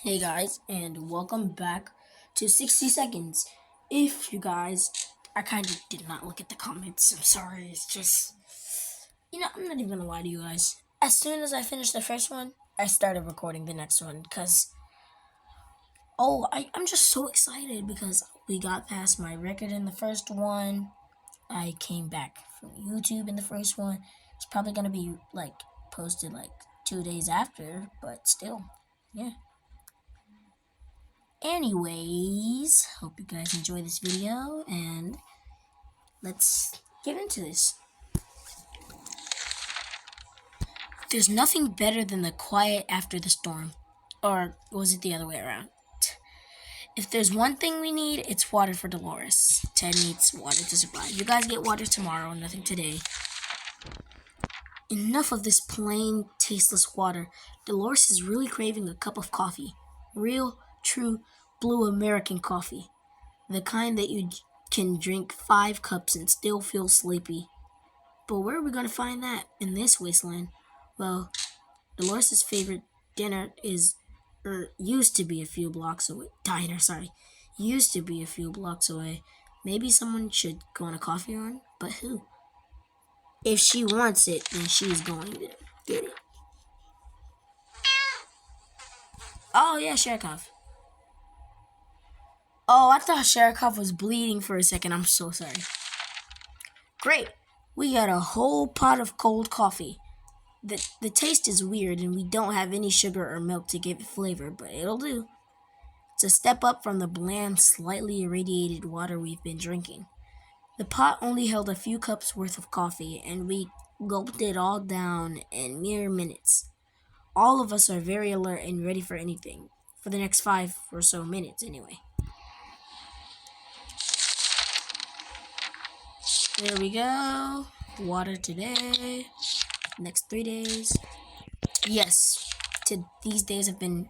Hey guys, and welcome back to 60 Seconds. If you guys, I kind of did not look at the comments. I'm sorry. It's just, I'm not even gonna lie to you guys. As soon as I finished the first one, I started recording the next one because, I'm just so excited because we got past my record in the first one. I came back from YouTube in the first one. It's probably gonna be posted 2 days after, but still, yeah. Anyways, hope you guys enjoy this video and let's get into this. There's nothing better than the quiet after the storm. Or was it the other way around? If there's one thing we need, it's water for Dolores. Ted needs water to survive. You guys get water tomorrow, nothing today. Enough of this plain, tasteless water. Dolores is really craving a cup of coffee. Real, true, blue American coffee. The kind that you can drink 5 cups and still feel sleepy. But where are we going to find that in this wasteland? Well, Dolores' favorite dinner used to be a few blocks away. Used to be a few blocks away. Maybe someone should go on a coffee run, but who? If she wants it, then she's going to get it. Oh yeah, Sherikov. Oh, I thought Sherikov was bleeding for a second. I'm so sorry. Great. We got a whole pot of cold coffee. The taste is weird and we don't have any sugar or milk to give it flavor, but it'll do. It's a step up from the bland, slightly irradiated water we've been drinking. The pot only held a few cups worth of coffee and we gulped it all down in mere minutes. All of us are very alert and ready for anything. For the next 5 or so minutes, anyway. There we go. Water today. Next 3 days. Yes, these days have been.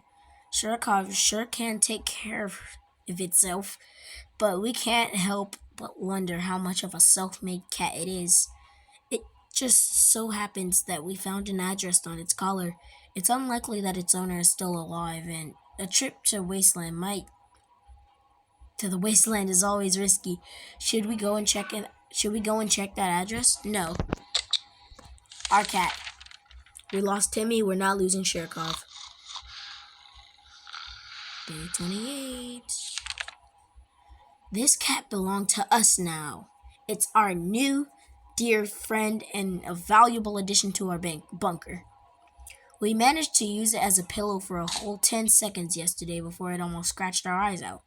Sherikov sure can take care of itself, but we can't help but wonder how much of a self-made cat it is. It just so happens that we found an address on its collar. It's unlikely that its owner is still alive, and a trip to the wasteland is always risky. Should we go and check that address? No. Our cat. We lost Timmy, we're not losing Sherikov. Day 28. This cat belongs to us now. It's our new, dear friend and a valuable addition to our bunker. We managed to use it as a pillow for a whole 10 seconds yesterday before it almost scratched our eyes out.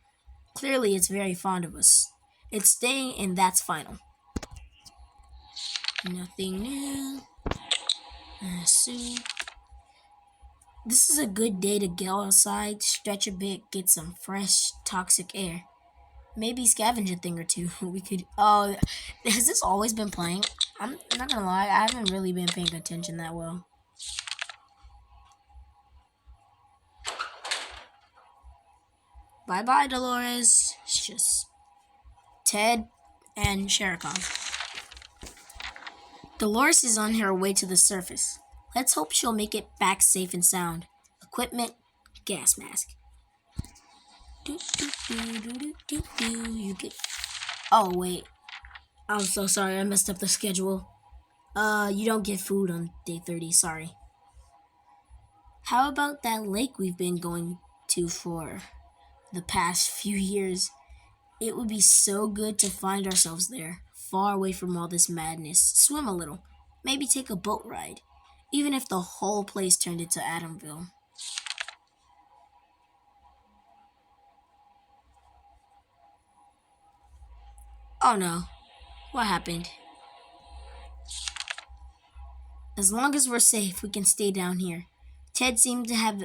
Clearly, it's very fond of us. It's staying, and that's final. Nothing new. Soup. This is a good day to go outside, stretch a bit, get some fresh, toxic air. Maybe scavenge a thing or two. We could. Oh, has this always been playing? I'm not gonna lie, I haven't really been paying attention that well. Bye bye, Dolores. It's just Ted and Sherikov. Dolores is on her way to the surface. Let's hope she'll make it back safe and sound. Equipment, gas mask. You get. Oh wait, I'm so sorry. I messed up the schedule. You don't get food on day 30. Sorry. How about that lake we've been going to for the past few years? It would be so good to find ourselves there, far away from all this madness. Swim a little, maybe take a boat ride, even if the whole place turned into Adamville. Oh no, what happened? As long as we're safe, we can stay down here. Ted seemed to have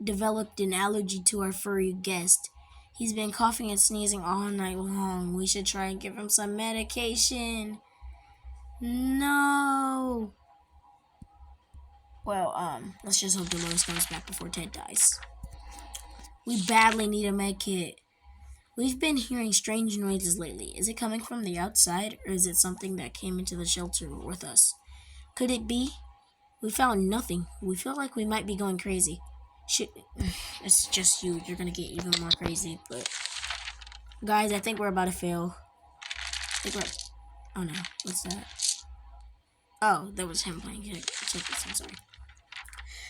developed an allergy to our furry guest. He's been coughing and sneezing all night long. We should try and give him some medication. No. Well, let's just hope Dolores comes back before Ted dies. We badly need a med kit. We've been hearing strange noises lately. Is it coming from the outside, or is it something that came into the shelter with us? Could it be? We found nothing. We feel like we might be going crazy. Shit, it's just you. You're gonna get even more crazy. But guys, I think we're about to fail. I think we're. Oh no, what's that? Oh, that was him playing. Check this. I'm sorry.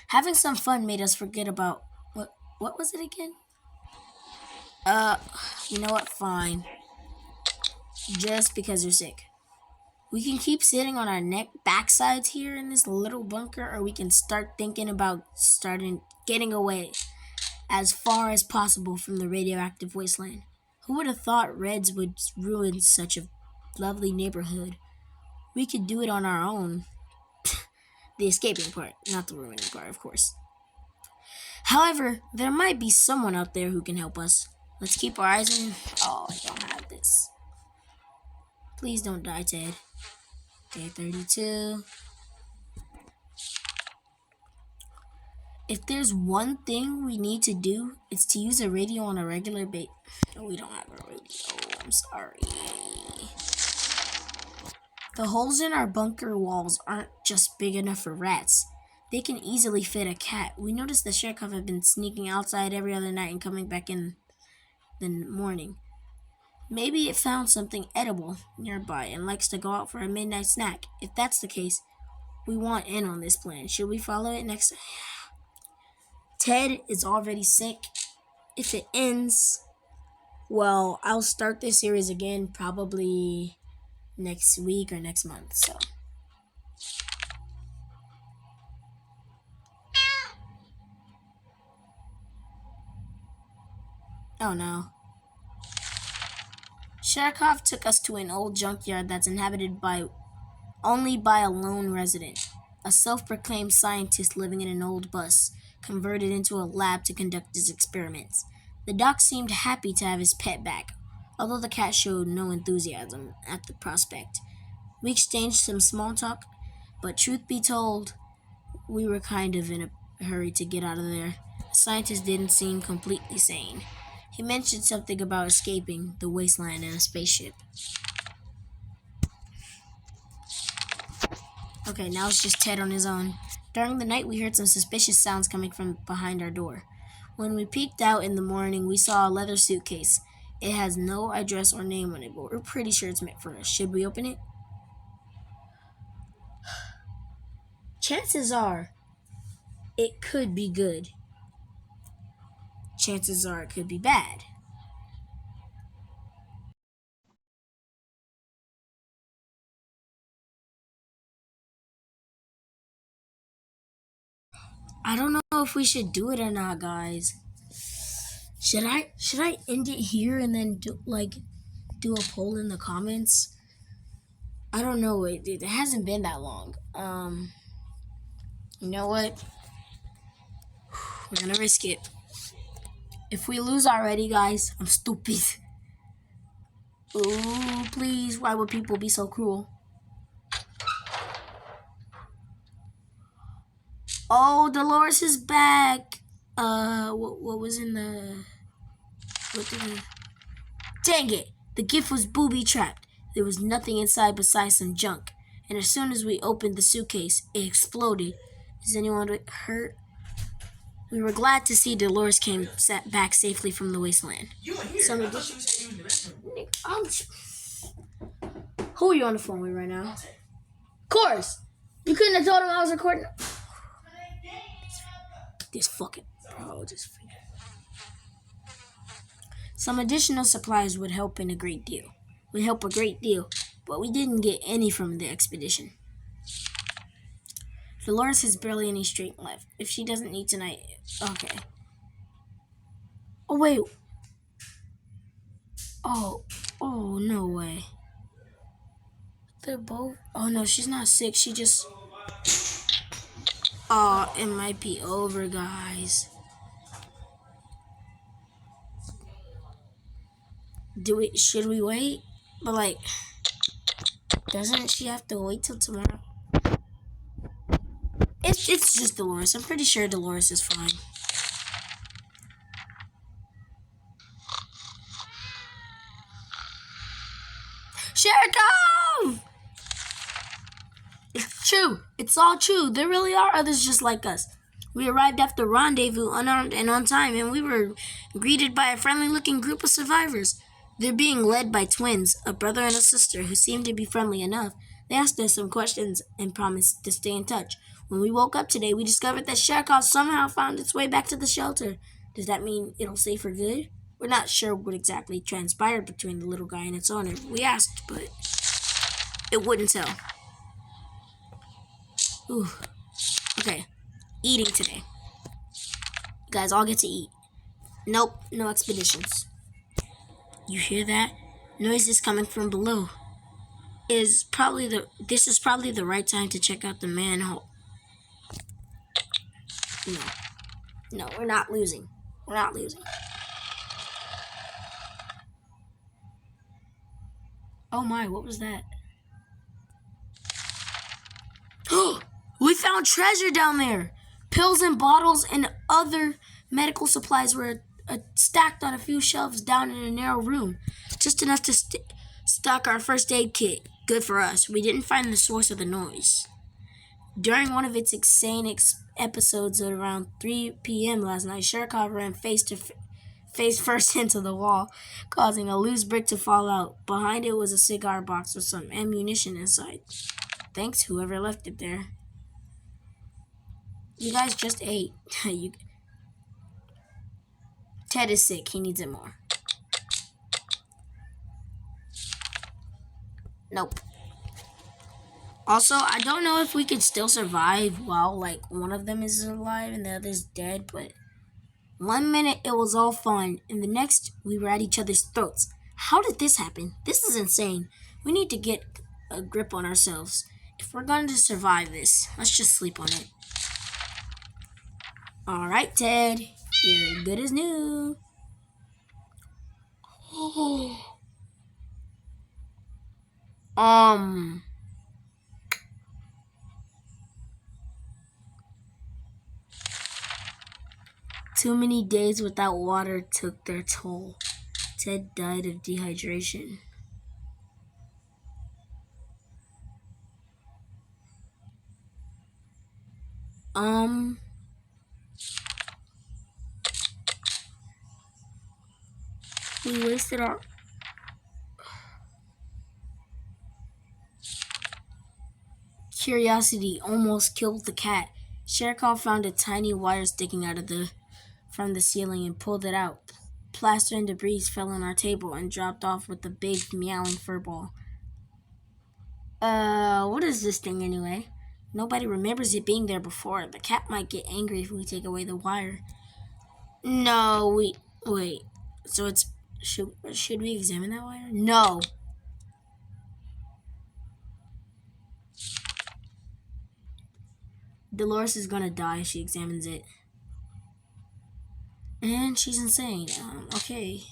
Having some fun made us forget about what was it again? You know what? Fine. Just because you're sick. We can keep sitting on our backsides here in this little bunker, or we can start thinking about getting away as far as possible from the radioactive wasteland. Who would have thought Reds would ruin such a lovely neighborhood? We could do it on our own. The escaping part, not the ruining part, of course. However, there might be someone out there who can help us. Let's keep our eyes on. Oh, I don't have this. Please don't die, Ted. Day 32. If there's one thing we need to do, it's to use a radio on a regular basis. Oh, we don't have a radio. I'm sorry. The holes in our bunker walls aren't just big enough for rats. They can easily fit a cat. We noticed the Sherkov had been sneaking outside every other night and coming back in the morning. Maybe it found something edible nearby and likes to go out for a midnight snack. If that's the case, we want in on this plan. Should we follow it next? Ted is already sick. If it ends, well, I'll start this series again probably next week or next month. So. Oh no. Sherkov took us to an old junkyard that's inhabited only by a lone resident, a self-proclaimed scientist living in an old bus, converted into a lab to conduct his experiments. The doc seemed happy to have his pet back, although the cat showed no enthusiasm at the prospect. We exchanged some small talk, but truth be told, we were kind of in a hurry to get out of there. The scientist didn't seem completely sane. He mentioned something about escaping the wasteland in a spaceship. Okay, now it's just Ted on his own. During the night, we heard some suspicious sounds coming from behind our door. When we peeked out in the morning, we saw a leather suitcase. It has no address or name on it, but we're pretty sure it's meant for us. Should we open it? Chances are, it could be good. Chances are it could be bad. I don't know if we should do it or not, guys. Should I end it here and then do a poll in the comments? I don't know. It hasn't been that long. You know what? We're gonna risk it. If we lose already, guys, I'm stupid. Ooh, please. Why would people be so cruel? Oh, Dolores is back. What was in the... Dang it. The gift was booby-trapped. There was nothing inside besides some junk. And as soon as we opened the suitcase, it exploded. Is anyone hurt? We were glad to see Dolores came back safely from the wasteland. Who are you on the phone with right now? Of course. You couldn't have told him I was recording. This fucking bro, just freaking. Some additional supplies would help a great deal, but we didn't get any from the expedition. Dolores has barely any strength left. If she doesn't eat tonight, okay. Oh wait. Oh, no way. They're both. Oh no, she's not sick. She just. Oh, it might be over, guys. Should we wait? But doesn't she have to wait till tomorrow? It's just Dolores. I'm pretty sure Dolores is fine. Sherkov! It's true. It's all true. There really are others just like us. We arrived after rendezvous unarmed and on time, and we were greeted by a friendly-looking group of survivors. They're being led by twins, a brother and a sister, who seemed to be friendly enough. They asked us some questions and promised to stay in touch. When we woke up today, we discovered that Sharkov somehow found its way back to the shelter. Does that mean it'll stay for good? We're not sure what exactly transpired between the little guy and its owner. We asked, but it wouldn't tell. Ooh. Okay. Eating today. You guys all get to eat. Nope, no expeditions. You hear that? Noises coming from below. This is probably the right time to check out the manhole. No, we're not losing. We're not losing. Oh my, what was that? We found treasure down there! Pills and bottles and other medical supplies were stacked on a few shelves down in a narrow room. Just enough to stock our first aid kit. Good for us. We didn't find the source of the noise. During one of its insane episodes at around 3 p.m. last night, Sharkov ran face first into the wall, causing a loose brick to fall out. Behind it was a cigar box with some ammunition inside. Thanks, whoever left it there. You guys just ate. Ted is sick. He needs it more. Nope. Also, I don't know if we could still survive while, one of them is alive and the other's dead, but 1 minute it was all fun, and the next we were at each other's throats. How did this happen? This is insane. We need to get a grip on ourselves. If we're going to survive this, let's just sleep on it. Alright, Ted. You're good as new. Too many days without water took their toll. Ted died of dehydration. We wasted our... Curiosity almost killed the cat. Sharkov found a tiny wire sticking out from the ceiling and pulled it out. Plaster and debris fell on our table and dropped off with a big meowing furball. What is this thing anyway? Nobody remembers it being there before. The cat might get angry if we take away the wire. No, wait. So it's... Should we examine that wire? No. Dolores is gonna die if she examines it. And she's insane. Okay.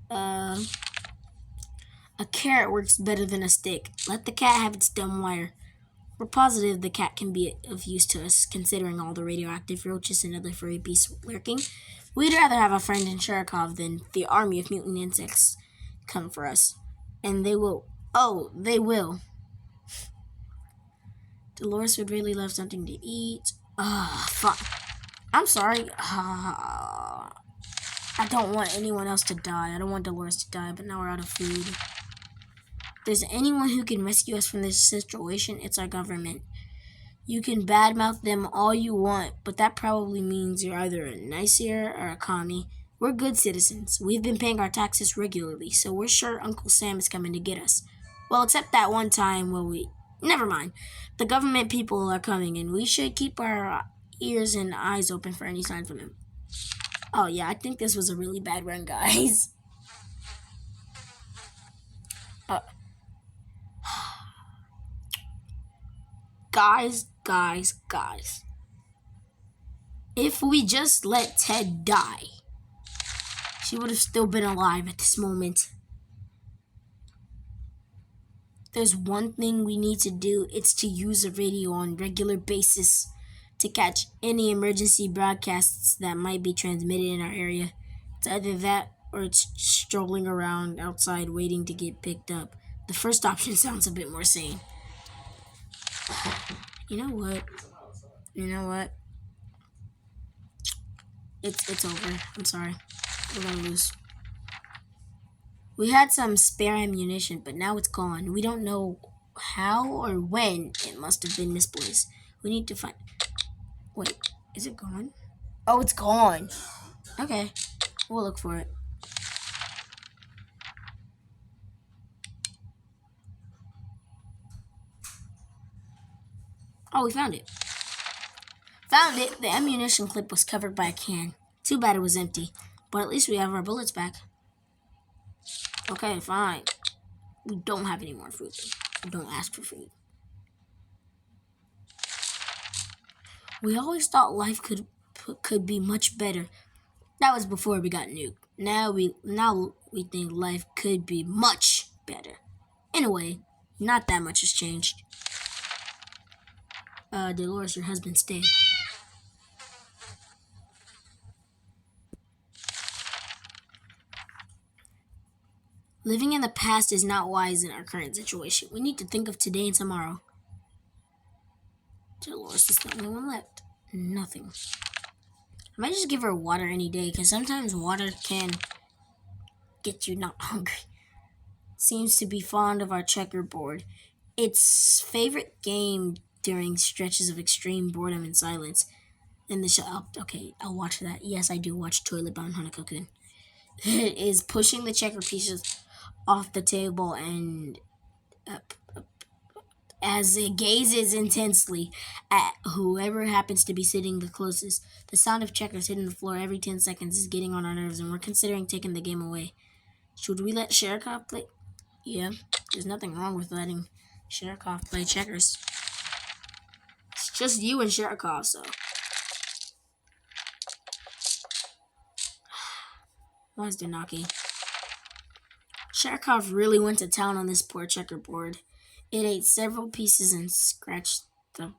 A carrot works better than a stick. Let the cat have its dumb wire. We're positive the cat can be of use to us, considering all the radioactive roaches and other furry beasts lurking. We'd rather have a friend in Sharkov than the army of mutant insects come for us. And they will. Oh, they will. Dolores would really love something to eat. Fuck. I'm sorry. I don't want anyone else to die. I don't want Dolores to die, but now we're out of food. If there's anyone who can rescue us from this situation, it's our government. You can badmouth them all you want, but that probably means you're either a nicer or a commie. We're good citizens. We've been paying our taxes regularly, so we're sure Uncle Sam is coming to get us. Well, except that one time where Never mind. The government people are coming, and we should keep our ears and eyes open for any sign from him. Oh, yeah, I think this was a really bad run, guys. Guys. If we just let Ted die, she would have still been alive at this moment. There's one thing we need to do. It's to use the radio on a regular basis to catch any emergency broadcasts that might be transmitted in our area. It's either that or it's strolling around outside waiting to get picked up. The first option sounds a bit more sane. You know what? You know what? It's over. I'm sorry. We're gonna lose. We had some spare ammunition, but now it's gone. We don't know how or when it must have been misplaced. We need to find. Wait, is it gone? Oh, it's gone. Okay, we'll look for it. Oh, we found it. Found it. The ammunition clip was covered by a can. Too bad it was empty. But at least we have our bullets back. Okay, fine. We don't have any more food. Don't ask for food. We always thought life could be much better. That was before we got nuked. Now we think life could be much better. In a way, not that much has changed. Dolores, your husband's dead. Living in the past is not wise in our current situation. We need to think of today and tomorrow. Dolores is the only one left. Nothing. I might just give her water any day, because sometimes water can get you not hungry. Seems to be fond of our checkerboard. Its favorite game during stretches of extreme boredom and silence. In the show, okay, I'll watch that. Yes, I do watch Toilet Bound Hanako-kun. It is pushing the checker pieces off the table and as it gazes intensely at whoever happens to be sitting the closest. The sound of checkers hitting the floor every 10 seconds is getting on our nerves, and we're considering taking the game away. Should we let Sherikov play? Yeah, there's nothing wrong with letting Sherikov play checkers. It's just you and Sherikov, so. Why's Dunaki? Sherikov really went to town on this poor checkerboard. It ate several pieces and scratched the.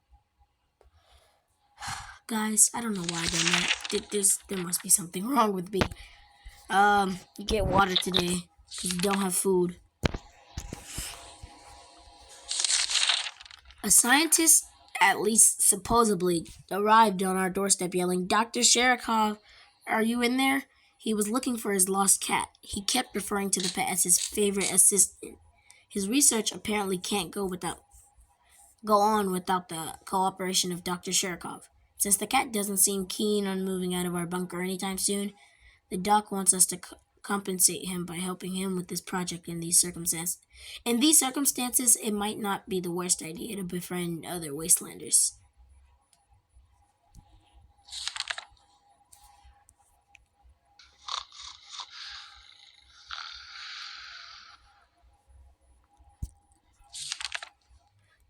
Guys, I don't know why I done that. There must be something wrong with me. You get water today because you don't have food. A scientist, at least supposedly, arrived on our doorstep yelling, "Dr. Sherikov, are you in there?" He was looking for his lost cat. He kept referring to the pet as his favorite assistant. His research apparently can't go on without the cooperation of Dr. Sherikov. Since the cat doesn't seem keen on moving out of our bunker anytime soon, the doc wants us to compensate him by helping him with this project in these circumstances. In these circumstances, it might not be the worst idea to befriend other wastelanders.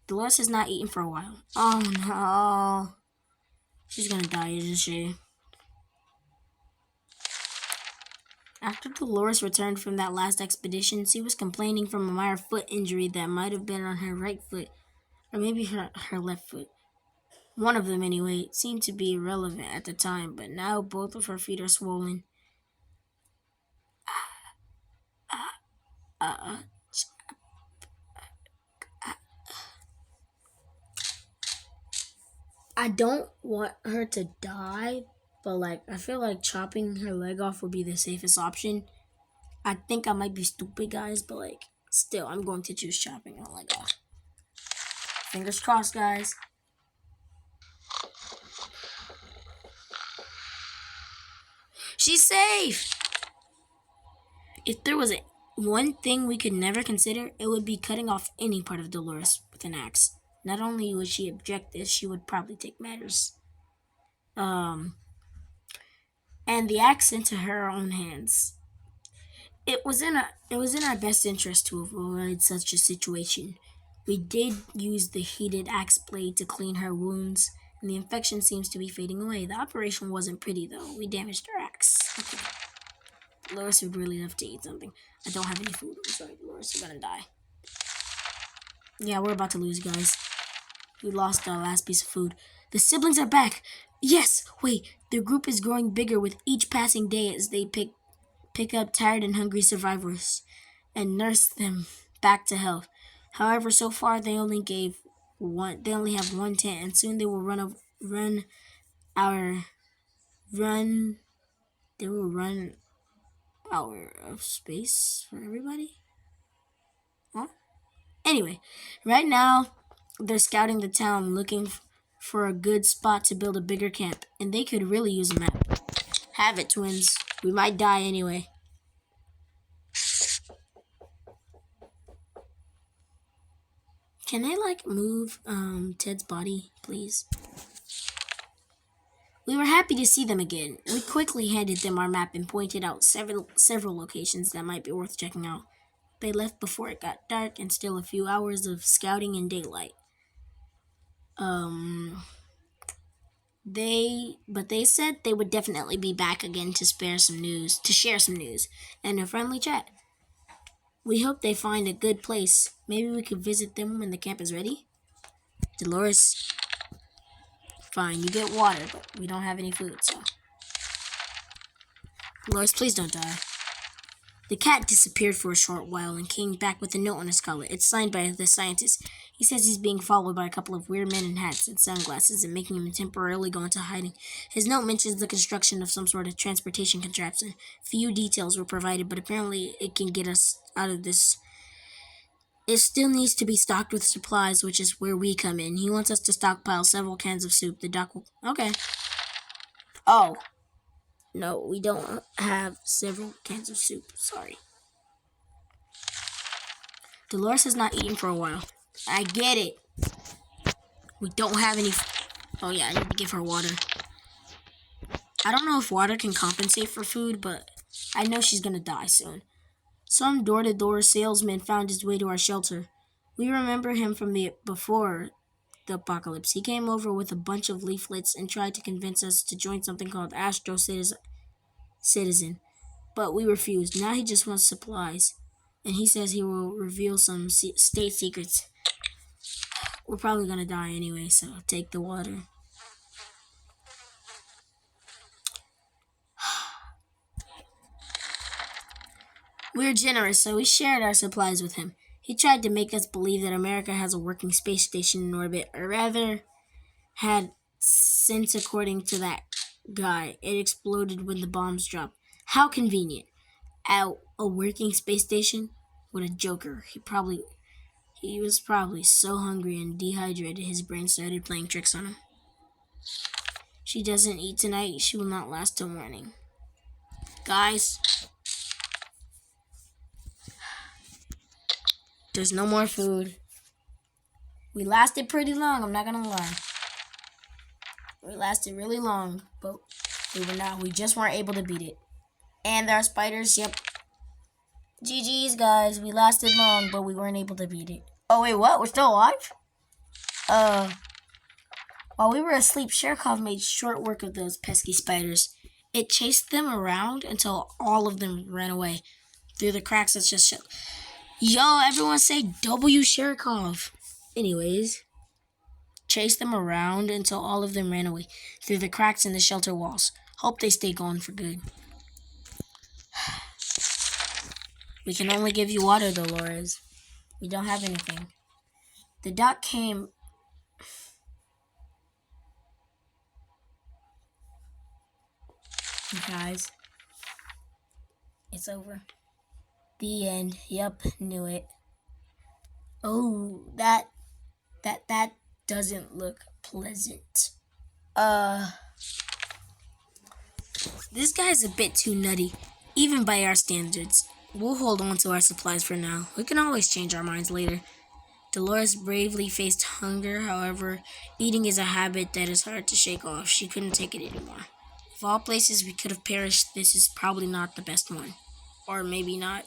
Dolores has not eaten for a while. Oh no. She's gonna die, isn't she? After Dolores returned from that last expedition, she was complaining from a minor foot injury that might have been on her right foot, or maybe her left foot. One of them, anyway. It seemed to be irrelevant at the time, but now both of her feet are swollen. I don't want her to die, but I feel like chopping her leg off would be the safest option. I think I might be stupid, guys, but still, I'm going to choose chopping her leg off. Fingers crossed, guys. She's safe! If there was one thing we could never consider, it would be cutting off any part of Dolores with an axe. Not only would she object this, she would probably take matters. And the axe into her own hands. It was in our best interest to avoid such a situation. We did use the heated axe blade to clean her wounds, and the infection seems to be fading away. The operation wasn't pretty, though. We damaged her axe. Okay. Dolores would really love to eat something. I don't have any food. I'm sorry, Dolores. You're gonna die. Yeah, we're about to lose, guys. We lost our last piece of food. The siblings are back. Yes! Wait, their group is growing bigger with each passing day as they pick up tired and hungry survivors and nurse them back to health. However, so far they only have one tent, and soon they will run run our run. They will run hour of space for everybody. Huh? Anyway, right now they're scouting the town, looking for a good spot to build a bigger camp, and they could really use a map. Have it, twins. We might die anyway. Can I move Ted's body, please? We were happy to see them again. We quickly handed them our map and pointed out several locations that might be worth checking out. They left before it got dark and still a few hours of scouting in daylight. They said they would definitely be back again to share some news, and a friendly chat. We hope they find a good place. Maybe we could visit them when the camp is ready. Dolores, fine, you get water, but we don't have any food, so. Dolores, please don't die. The cat disappeared for a short while and came back with a note on his collar. It's signed by the scientist. He says he's being followed by a couple of weird men in hats and sunglasses and making him temporarily go into hiding. His note mentions the construction of some sort of transportation contraption. Few details were provided, but apparently it can get us out of this. It still needs to be stocked with supplies, which is where we come in. He wants us to stockpile several cans of soup. The doc will... Okay. Oh. No, we don't have several cans of soup. Sorry. Dolores has not eaten for a while. I get it. We don't have any... Oh yeah, I need to give her water. I don't know if water can compensate for food, but I know she's gonna die soon. Some door-to-door salesman found his way to our shelter. We remember him from before the apocalypse. He came over with a bunch of leaflets and tried to convince us to join something called Astro Citizen, but we refused. Now he just wants supplies, and he says he will reveal some state secrets. We're probably gonna die anyway, so take the water. We're generous, so we shared our supplies with him. He tried to make us believe that America has a working space station in orbit, or rather, had since, according to that guy. It exploded when the bombs dropped. How convenient. At a working space station? What a joker. He was probably so hungry and dehydrated his brain started playing tricks on him. She doesn't eat tonight. She will not last till morning. Guys, there's no more food. We lasted pretty long, I'm not gonna lie. We lasted really long, but we just weren't able to beat it. And there are spiders, yep. GG's, guys. We lasted long, but we weren't able to beat it. Oh, wait, what? We're still alive? While we were asleep, Sherkov made short work of those pesky spiders. It chased them around until all of them ran away. Through the cracks, it's just... Yo, everyone say W Sherkov. Anyways, chased them around until all of them ran away. Through the cracks in the shelter walls. Hope they stay gone for good. We can only give you water, Dolores. We don't have anything. The doc came... Guys, it's over. The end. Yep, knew it. Oh, that doesn't look pleasant. This guy's a bit too nutty, even by our standards. We'll hold on to our supplies for now. We can always change our minds later. Dolores bravely faced hunger, however, eating is a habit that is hard to shake off. She couldn't take it anymore. Of all places we could have perished, this is probably not the best one. Or maybe not.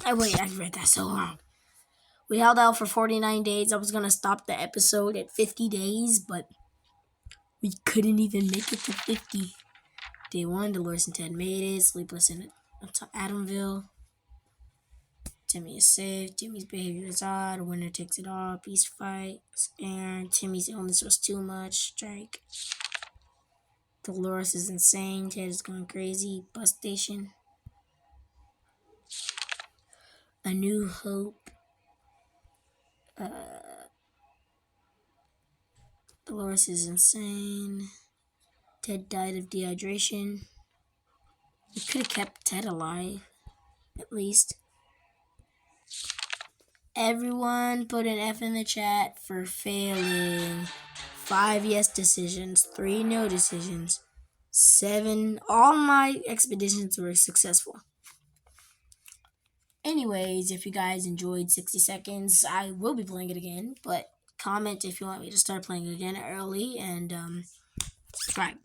I've read that so long. We held out for 49 days. I was going to stop the episode at 50 days, but we couldn't even make it to 50. Day 1, Dolores and Ted made it. Sleepless in Adamville. Timmy is safe. Timmy's behavior is odd. Winner takes it all. Peace fight. And Timmy's illness was too much. Strike. Dolores is insane. Ted is going crazy. Bus station. A New Hope. Dolores is insane. Ted died of dehydration. We could have kept Ted alive, at least. Everyone put an F in the chat for failing. 5 yes decisions, 3 no decisions, 7. All my expeditions were successful. Anyways, if you guys enjoyed 60 seconds, I will be playing it again. But comment if you want me to start playing it again early, and subscribe.